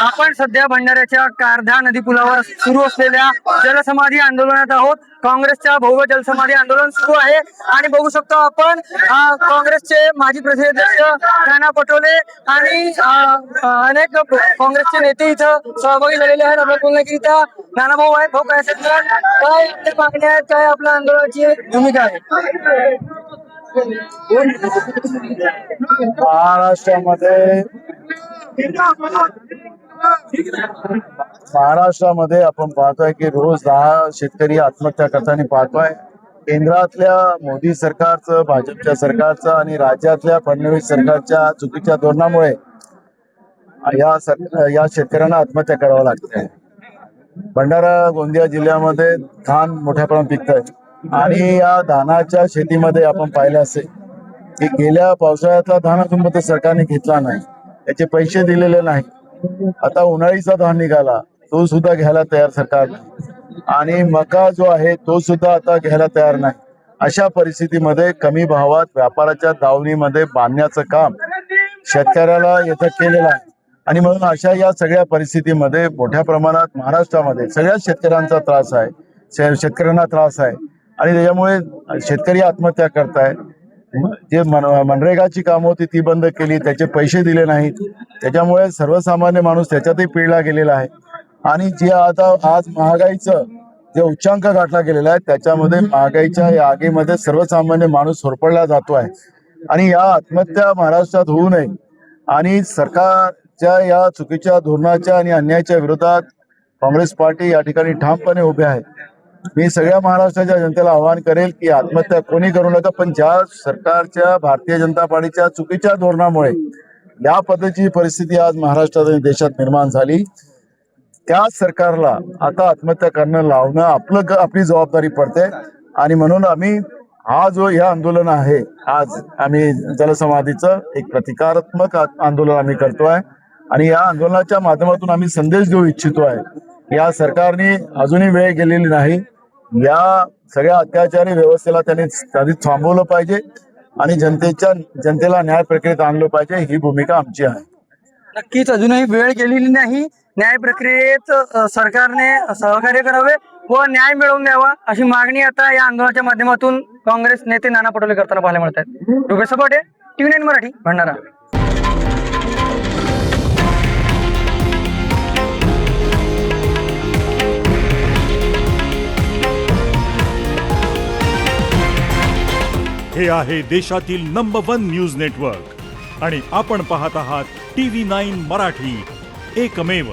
आपण सध्या भंडाऱ्याच्या कारधा नदी पुलावर सुरू असलेल्या जलसमाधी आंदोलनात आहोत। काँग्रेसच्या भव्य जलसमाधी आंदोलन सुरू आहे आणि बघू शकतो आपण काँग्रेसचे माजी प्रदेशाध्यक्ष नाना पटोले आणि अनेक काँग्रेसचे नेते इथं सहभागी झालेले आहेत। आपण बोलणार की इथं नाना भाऊ आहेत। भाऊ काय सांगतात, काय आपल्या मागण्या आहेत, काय आपल्या आंदोलनाची भूमिका आहे? महाराष्ट्रामध्ये आपण पाहतोय की रोज 10 शेतकरी आत्महत्या करताना पाहतोय। केंद्रातल्या मोदी सरकारचं, भाजपच्या सरकारचं आणि राज्यातल्या फडणवीस सरकारच्या चुकीच्या धोरणामुळे या शेतकऱ्यांना आत्महत्या करावं लागते। भंडारा गोंदिया जिल्ह्यामध्ये धान मोठ्या प्रमाणात पिकतंय आणि या धानाच्या शेतीमध्ये आपण पाहिलं असेल की गेल्या पावसाळ्यातला धान अजून सरकारने घेतला नाही, त्याचे पैसे दिलेले नाही। आता उन्हाळीचा धान निघाला, तो सुद्धा घ्यायला तयार सरकार नाही आणि मका जो आहे तो सुद्धा आता घ्यायला तयार नाही। अशा परिस्थितीमध्ये कमी भावात व्यापाराच्या दावणीमध्ये बांधण्याचं काम शेतकऱ्याला येतं केलेलं आहे आणि म्हणून अशा या सगळ्या परिस्थितीमध्ये मोठ्या प्रमाणात महाराष्ट्रामध्ये सगळ्या शेतकऱ्यांचा त्रास आहे, शेतकऱ्यांना त्रास आहे आणि त्याच्यामुळे शेतकरी आत्महत्या करतायत। जे मनरेगाची कामं होती ती बंद केली, त्याचे पैसे दिले नाहीत, त्याच्यामुळे सर्वसामान्य माणूस त्याच्यातही पिळला गेलेला आहे आणि जे आता आज महागाईचं जे उच्चांक गाठला गेलेला आहे त्याच्यामध्ये महागाईच्या या आगीमध्ये सर्वसामान्य माणूस होरपळला जातो आहे आणि या आत्महत्या महाराष्ट्रात होऊ नये आणि सरकारच्या या चुकीच्या धोरणाच्या आणि अन्यायाच्या विरोधात काँग्रेस पार्टी या ठिकाणी ठामपणे उभे आहे। मी सगळ्या महाराष्ट्राच्या जनतेला आवाहन करेल की आत्महत्या कोणी करू नका, पण ज्या सरकारच्या भारतीय जनता पार्टीच्या चुकीच्या धोरणामुळे या पद्धतीची परिस्थिती आज महाराष्ट्रात आणि देशात निर्माण झाली, त्या सरकारला आता आत्महत्या करणं लावणं आपली जबाबदारी पडते आणि म्हणून आम्ही हा जो हे आंदोलन आहे, आज आम्ही जलसमाधीचं एक प्रतिकारात्मक आंदोलन आम्ही करतोय आणि या आंदोलनाच्या माध्यमातून आम्ही संदेश देऊ इच्छितो आहे या सरकारने अजूनही वेळ गेलेली नाही, या सगळ्या अत्याचारी व्यवस्थेला त्यांनी थांबवलं पाहिजे आणि जनतेला न्याय प्रक्रियेत आणलं पाहिजे, ही भूमिका आमची आहे। नक्कीच अजूनही वेळ गेलेली नाही, न्याय प्रक्रियेत सरकारने सहकार्य करावे व न्याय मिळवून द्यावा अशी मागणी आता या आंदोलनाच्या माध्यमातून काँग्रेस नेते नाना पटोले करताना पाहायला मिळत आहेत। रुपेश सपाटे, TV9 मराठी, भंडारा। हे आहे देशातील नंबर 1 न्यूज नेटवर्क आणि आपण पाहत आहात TV9 मराठी, एकमेव।